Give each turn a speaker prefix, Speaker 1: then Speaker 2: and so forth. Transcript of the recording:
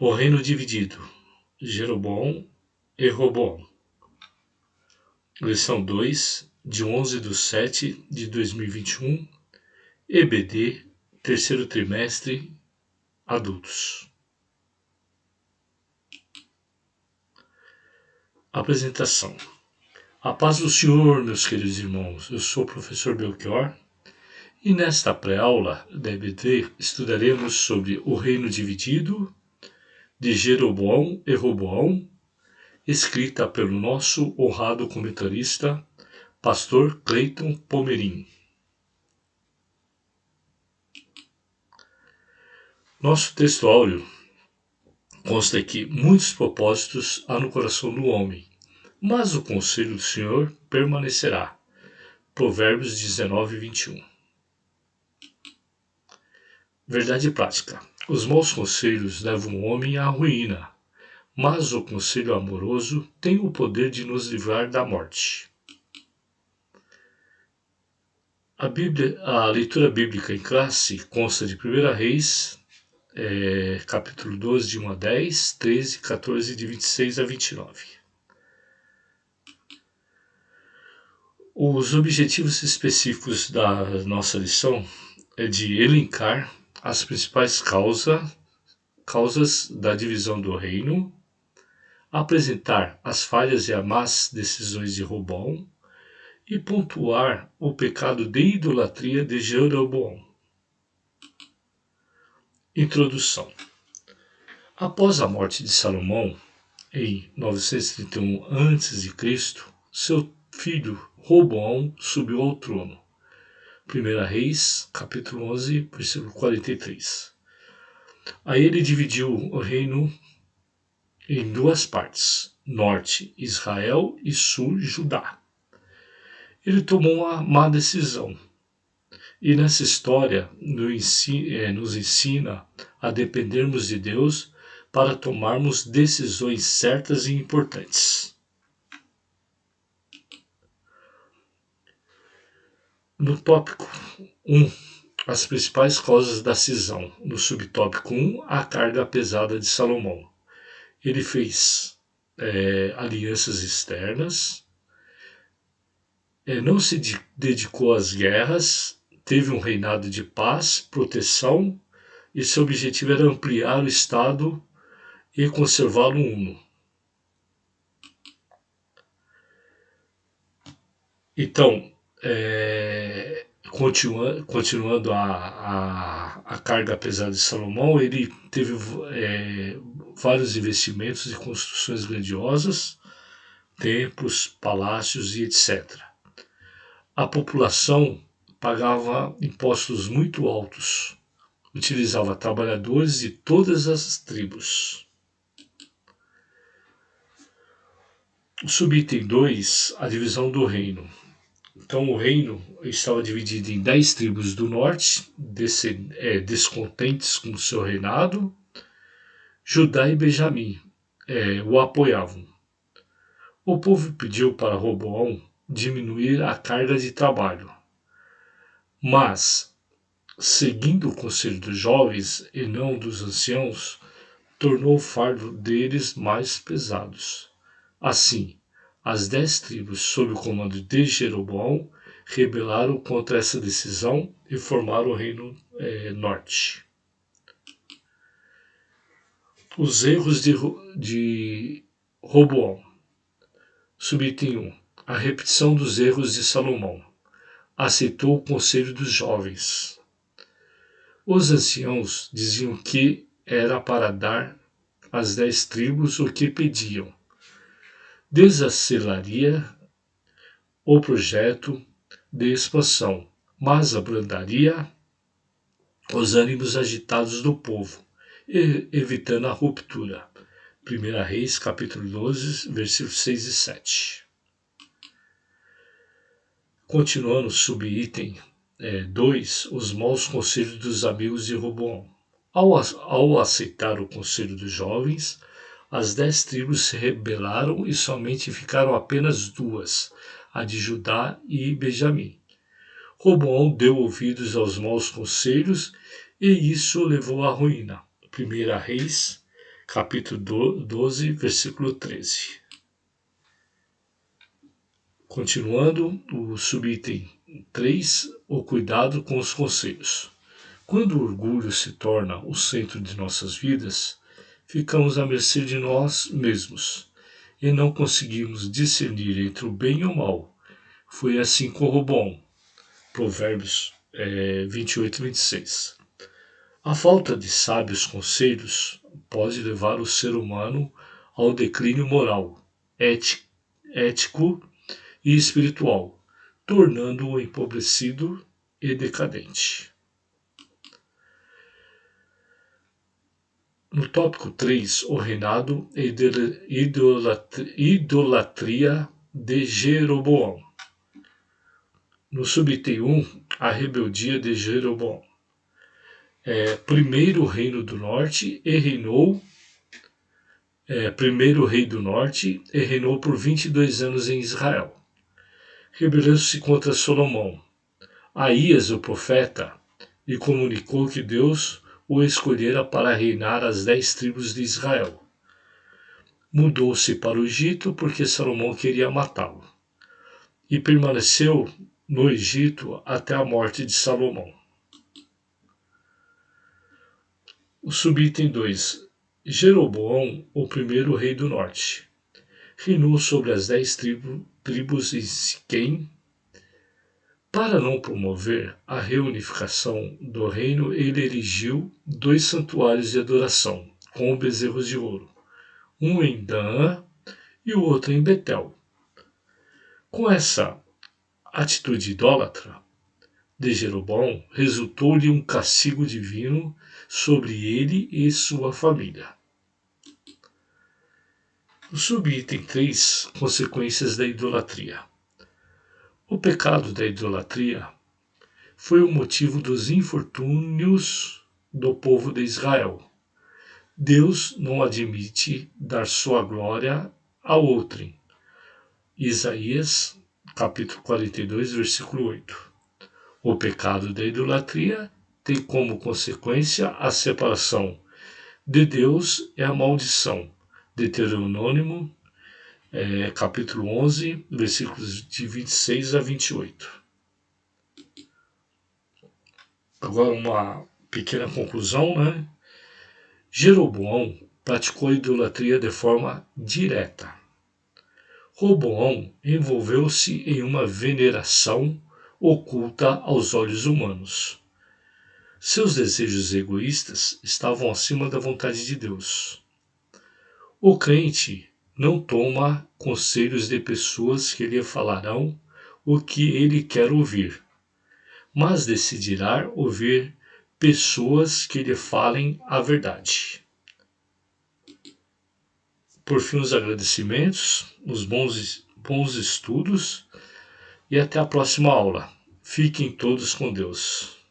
Speaker 1: O reino dividido, Jeroboão e Roboão. Lição 2, de 11/7/2021, EBD, terceiro trimestre, adultos. Apresentação. A paz do Senhor, meus queridos irmãos. Eu sou o professor Belchior e nesta pré-aula da EBD estudaremos sobre o reino dividido de Jeroboão e Roboão, escrita pelo nosso honrado comentarista, pastor Cleiton Pomerim. Nosso texto áureo consta que muitos propósitos há no coração do homem, mas o conselho do Senhor permanecerá. Provérbios 19:21. Verdade prática. Os maus conselhos levam o homem à ruína, mas o conselho amoroso tem o poder de nos livrar da morte. A leitura bíblica em classe consta de 1 Reis, capítulo 12, de 1-10, 13, 14, de 26-29. Os objetivos específicos da nossa lição é de elencar as principais causas da divisão do reino, apresentar as falhas e as más decisões de Roboão e pontuar o pecado de idolatria de Jeroboão. Introdução. Após a morte de Salomão, em 931 a.C., seu filho Roboão subiu ao trono. 1 Reis, capítulo 11, versículo 43. Aí ele dividiu o reino em duas partes, norte Israel e sul Judá. Ele tomou uma má decisão e nessa história nos ensina a dependermos de Deus para tomarmos decisões certas e importantes. No tópico 1, as principais causas da cisão. No subtópico 1, a carga pesada de Salomão. Ele fez alianças externas, não se dedicou às guerras, teve um reinado de paz, proteção, e seu objetivo era ampliar o Estado e conservá-lo uno. Então, continuando a carga pesada de Salomão, ele teve vários investimentos e construções grandiosas, templos, palácios e etc. A população pagava impostos muito altos, utilizava trabalhadores de todas as tribos. O subitem 2, a divisão do reino. Então o reino estava dividido em 10 tribos do norte, descontentes com o seu reinado. Judá e Benjamim o apoiavam. O povo pediu para Roboão diminuir a carga de trabalho, mas, seguindo o conselho dos jovens e não dos anciãos, tornou o fardo deles mais pesados. Assim, as 10 tribos, sob o comando de Jeroboão, rebelaram contra essa decisão e formaram o reino norte. Os erros de Roboão. Subitem 1. A repetição dos erros de Salomão. Aceitou o conselho dos jovens. Os anciãos diziam que era para dar às 10 tribos o que pediam. Desaceleraria o projeto de expansão, mas abrandaria os ânimos agitados do povo, evitando a ruptura. 1 Reis, capítulo 12, versículos 6 e 7. Continuando, subitem 2, os maus conselhos dos amigos de Roboão. Ao aceitar o conselho dos jovens, as 10 tribos se rebelaram e somente ficaram apenas 2, a de Judá e Benjamim. Roboão deu ouvidos aos maus conselhos e isso o levou à ruína. 1 Reis, capítulo 12, versículo 13. Continuando, o subitem 3, o cuidado com os conselhos. Quando o orgulho se torna o centro de nossas vidas, ficamos à mercê de nós mesmos e não conseguimos discernir entre o bem e o mal. Foi assim com Roboão. Provérbios 28 e 26. A falta de sábios conselhos pode levar o ser humano ao declínio moral, ético e espiritual, tornando-o empobrecido e decadente. No tópico 3, o reinado e idolatria de Jeroboão. No subitem 1, a rebeldia de Jeroboão. Primeiro reino do norte e reinou primeiro rei do norte e reinou por 22 anos em Israel. Rebelou-se contra Salomão, Aías o profeta, e comunicou que Deus o escolhera para reinar as 10 tribos de Israel. Mudou-se para o Egito porque Salomão queria matá-lo, e permaneceu no Egito até a morte de Salomão. O subitem 2. Jeroboão, o primeiro rei do norte, reinou sobre as 10 tribos em Siquém. Para não promover a reunificação do reino, ele erigiu 2 santuários de adoração, com bezerros de ouro, um em Dan e o outro em Betel. Com essa atitude idólatra de Jeroboão, resultou-lhe um castigo divino sobre ele e sua família. O subitem 3, consequências da idolatria. O pecado da idolatria foi o motivo dos infortúnios do povo de Israel. Deus não admite dar sua glória a outrem. Isaías, capítulo 42, versículo 8. O pecado da idolatria tem como consequência a separação de Deus e a maldição. Deuteronômio, capítulo 11, versículos de 26 a 28. Agora uma pequena conclusão, né? Jeroboão praticou a idolatria de forma direta. Roboão envolveu-se em uma veneração oculta aos olhos humanos. Seus desejos egoístas estavam acima da vontade de Deus. O crente não toma conselhos de pessoas que lhe falarão o que ele quer ouvir, mas decidirá ouvir pessoas que lhe falem a verdade. Por fim, os agradecimentos, os bons estudos e até a próxima aula. Fiquem todos com Deus.